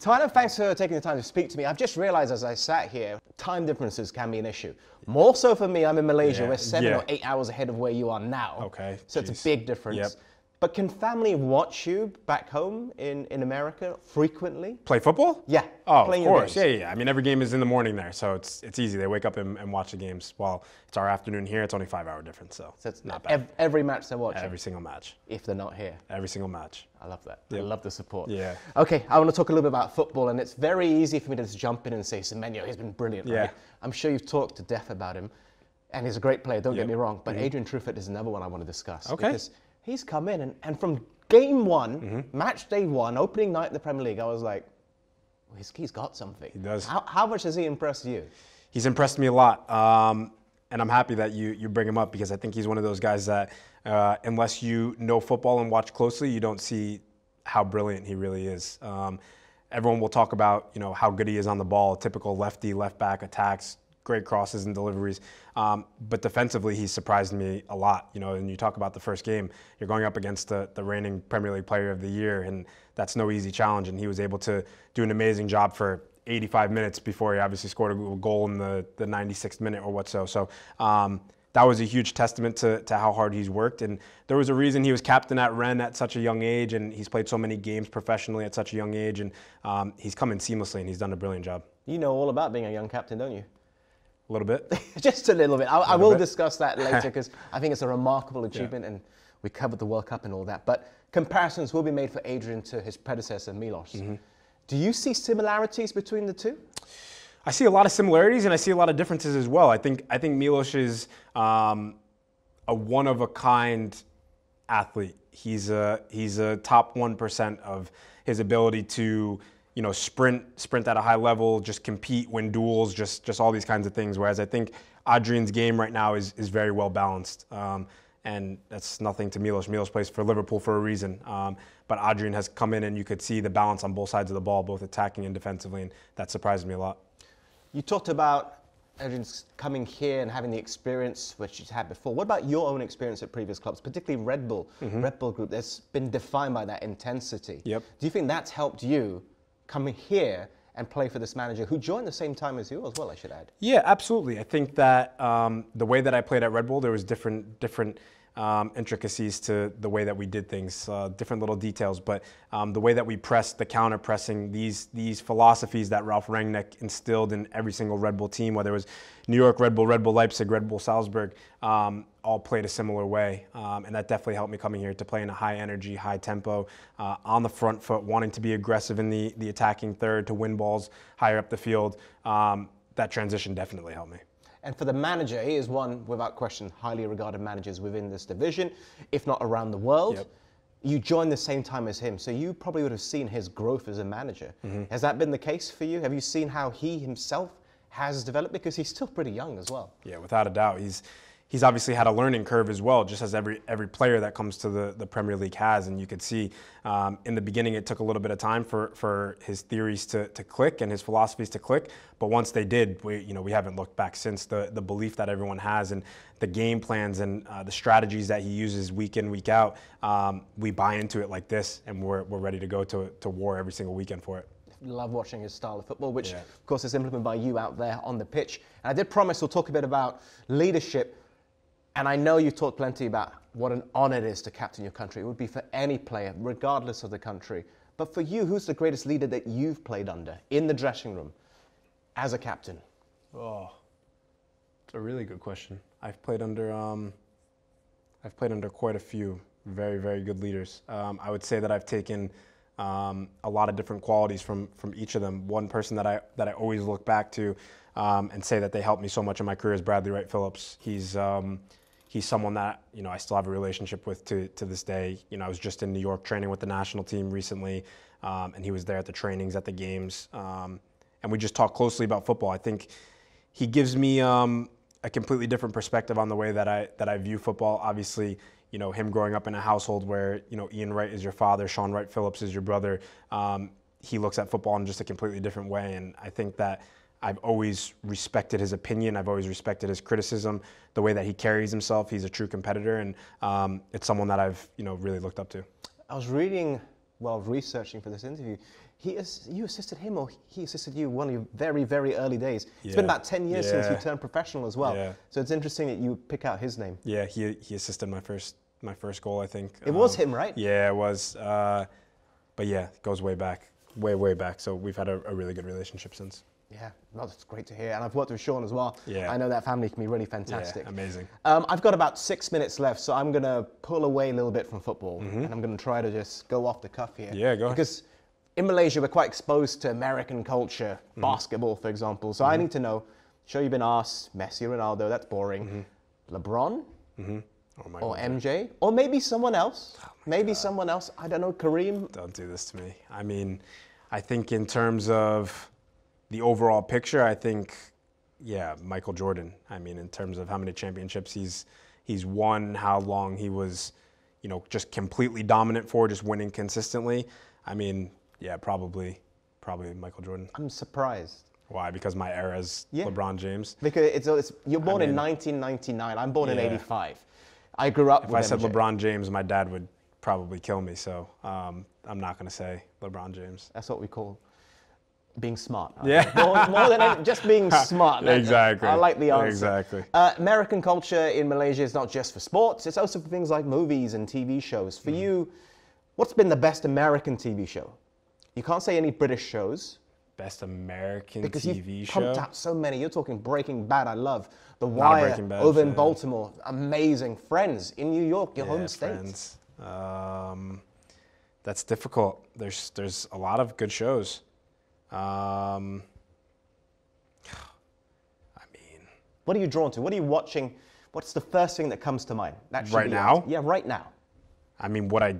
Tyler, thanks for taking the time to speak to me. I've just realized as I sat here, time differences can be an issue. More so for me, I'm in Malaysia. We're 7 or 8 hours ahead of where you are now. Okay. So it's a big difference. Yep. But can family watch you back home in America frequently? Play football? Yeah. Oh, of course. Yeah. I mean, every game is in the morning there, so it's easy. They wake up and watch the games. Well, it's our afternoon here. It's only 5-hour difference, so it's not bad. Every match they're watching? Every single match. If they're not here? Every single match. I love that. Yep. I love the support. Yeah. Okay, I want to talk a little bit about football, and it's very easy for me to just jump in and say, Semenyo, he's been brilliant, right? I'm sure you've talked to death about him, and he's a great player, don't get me wrong, but Adrien Truffert is another one I want to discuss. Okay. Because he's come in, and from game one, match day one, opening night in the Premier League, I was like, well, he's got something. He does. How much has he impressed you? He's impressed me a lot, and I'm happy that you bring him up because I think he's one of those guys that unless you know football and watch closely, you don't see how brilliant he really is. Everyone will talk about how good he is on the ball, typical lefty, left back attacks, great crosses and deliveries. But defensively, he's surprised me a lot. And you talk about the first game, you're going up against the reigning Premier League Player of the Year, and that's no easy challenge. And he was able to do an amazing job for 85 minutes before he obviously scored a goal in the 96th minute or what so. So that was a huge testament to how hard he's worked. And there was a reason he was captain at Rennes at such a young age, and he's played so many games professionally at such a young age. And he's come in seamlessly, and he's done a brilliant job. You know all about being a young captain, don't you? A little bit. Just a little bit. I will discuss that later because I think it's a remarkable achievement, and we covered the World Cup and all that. But comparisons will be made for Adrien to his predecessor, Milos. Do you see similarities between the two? I see a lot of similarities, and I see a lot of differences as well. I think Milos is a one-of-a-kind athlete. He's a top 1% of his ability to sprint at a high level, just compete, win duels, just all these kinds of things. Whereas I think Adrien's game right now is very well balanced. And that's nothing to Milos. Milos plays for Liverpool for a reason. But Adrien has come in, and you could see the balance on both sides of the ball, both attacking and defensively, and that surprised me a lot. You talked about Adrien's coming here and having the experience which he's had before. What about your own experience at previous clubs, particularly Red Bull? Red Bull Group, that's been defined by that intensity. Do you think that's helped you coming here and play for this manager who joined the same time as you as well, I should add? Yeah, absolutely. I think that the way that I played at Red Bull, there was different intricacies to the way that we did things, different little details, but the way that we pressed, the counter-pressing, these philosophies that Ralf Rangnick instilled in every single Red Bull team, whether it was New York Red Bull Leipzig, Red Bull Salzburg, all played a similar way. And that definitely helped me coming here to play in a high energy, high tempo, on the front foot, wanting to be aggressive in the attacking third, to win balls higher up the field. That transition definitely helped me. And for the manager, he is one, without question, highly regarded managers within this division, if not around the world. You joined the same time as him, so you probably would have seen his growth as a manager. Has that been the case for you? Have you seen how he himself has developed? Because he's still pretty young as well. Yeah, without a doubt. He's obviously had a learning curve as well, just as every player that comes to the Premier League has. And you could see in the beginning it took a little bit of time for his theories to click and his philosophies to click. But once they did, we haven't looked back since. The belief that everyone has and the game plans and the strategies that he uses week in, week out, we buy into it like this, and we're ready to go to war every single weekend for it. Love watching his style of football, which of course is implemented by you out there on the pitch. And I did promise we'll talk a bit about leadership. And I know you've talked plenty about what an honor it is to captain your country. It would be for any player, regardless of the country. But for you, who's the greatest leader that you've played under in the dressing room as a captain? Oh, it's a really good question. I've played under quite a few very, very good leaders. I would say that I've taken a lot of different qualities from each of them. One person that I always look back to and say that they helped me so much in my career is Bradley Wright Phillips. He's someone that I still have a relationship with to this day. I was just in New York training with the national team recently, and he was there at the trainings, at the games, and we just talked closely about football. I think he gives me a completely different perspective on the way that I view football. Obviously, him growing up in a household where Ian Wright is your father, Sean Wright Phillips is your brother. He looks at football in just a completely different way, and I think that I've always respected his opinion. I've always respected his criticism, the way that he carries himself. He's a true competitor, and it's someone that I've really looked up to. I was reading, while researching for this interview, You assisted him, or he assisted you one of your very, very early days. It's been about 10 years since you turned professional as well. Yeah. So it's interesting that you pick out his name. Yeah, he assisted my first goal, I think. It was him, right? Yeah, it was. But yeah, it goes way back, way back. So we've had a really good relationship since. Yeah, no, that's great to hear. And I've worked with Sean as well. Yeah. I know that family can be really fantastic. Yeah, amazing. I've got about 6 minutes left, so I'm going to pull away a little bit from football. And I'm going to try to just go off the cuff here. Yeah, go ahead. Because in Malaysia, we're quite exposed to American culture, basketball, for example. So I need to know, sure you've been asked, Messi, Ronaldo, that's boring. LeBron? Or MJ? Or maybe someone else. Someone else. I don't know, Kareem? Don't do this to me. I mean, I think in terms of the overall picture, I think, Michael Jordan. I mean, in terms of how many championships he's won, how long he was, just completely dominant for, just winning consistently. I mean, probably Michael Jordan. I'm surprised. Why? Because my era is LeBron James. Because you're born in 1999. I'm born in '85. I grew up with If I said LeBron James, my dad would probably kill me. So I'm not going to say LeBron James. That's what we call being smart. Yeah. More than just being smart. Exactly. I like the answer. Exactly. American culture in Malaysia is not just for sports. It's also for things like movies and TV shows. For you, what's been the best American TV show? You can't say any British shows. Best American because TV you've show? pumped out so many. You're talking Breaking Bad, I love. The Wire, over in Baltimore, amazing. Friends, in New York, your home state. Friends. That's difficult. There's a lot of good shows. I mean... What are you drawn to? What are you watching? What's the first thing that comes to mind? Right now? Yeah, right now. I mean, what I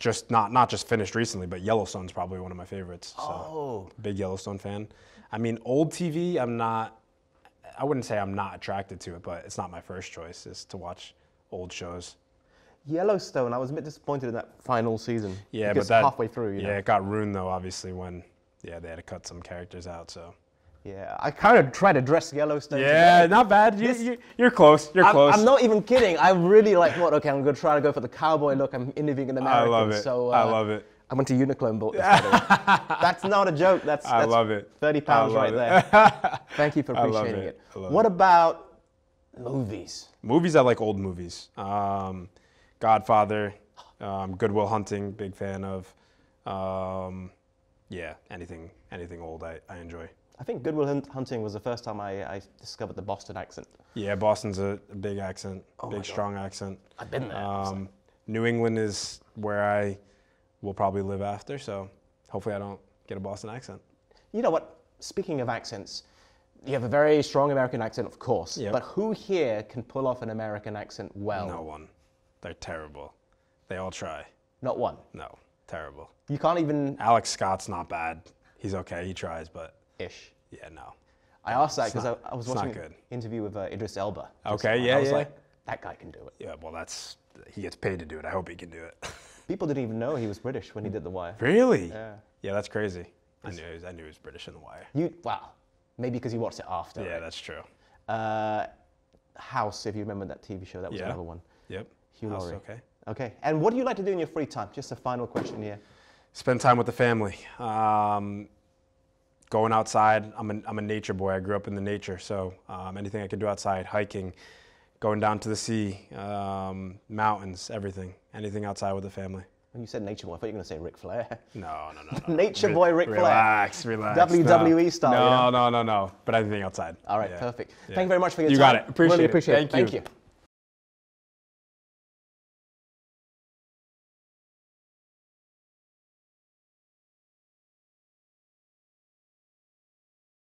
just not just finished recently, but Yellowstone's probably one of my favorites. So, big Yellowstone fan. I mean, old TV, I wouldn't say I'm not attracted to it, but it's not my first choice, is to watch old shows. Yellowstone, I was a bit disappointed in that final season. Yeah, but that halfway through, it got ruined though, obviously, when they had to cut some characters out. So. Yeah, I kind of tried to dress Yellowstone. Yeah, today. Not bad. You're close. You're close. I'm not even kidding. I really okay, I'm going to try to go for the cowboy look. I'm interviewing an American. I love it. So, I love it. I went to Uniqlo and bought this. By the way. That's not a joke. That's I love it. £30 right there. Thank you for appreciating it. What about movies? Movies, I like old movies. Godfather, Good Will Hunting, big fan of. Anything old I enjoy. I think Good Will Hunting was the first time I discovered the Boston accent. Yeah, Boston's a big accent, big strong accent. I've been there. New England is where I will probably live after, so hopefully I don't get a Boston accent. You know what? Speaking of accents, you have a very strong American accent, of course. Yep. But who here can pull off an American accent well? No one. They're terrible. They all try. Not one? No, terrible. You can't even... Alex Scott's not bad. He's okay. He tries, but... Ish. Yeah, no. I asked that because I was watching an interview with Idris Elba. Okay, yeah, I was like, that guy can do it. Yeah, well, he gets paid to do it. I hope he can do it. People didn't even know he was British when he did The Wire. Really? Yeah. Yeah, that's crazy. I knew he was British in The Wire. Wow. Maybe because you watched it after. Yeah, right? That's true. House, if you remember that TV show, that was another one. Yep. Hugh House, Laurie. okay. Okay. And what do you like to do in your free time? Just a final question here. Spend time with the family. Going outside. I'm a nature boy. I grew up in the nature, so anything I can do outside, hiking, going down to the sea, mountains, everything. Anything outside with the family. When you said nature boy, I thought you were going to say Ric Flair. No. Nature boy Ric Flair. Relax. WWE style. No. But anything outside. All right, perfect. Yeah. Thank you very much for your time. You got it. Really appreciate it. Thank you.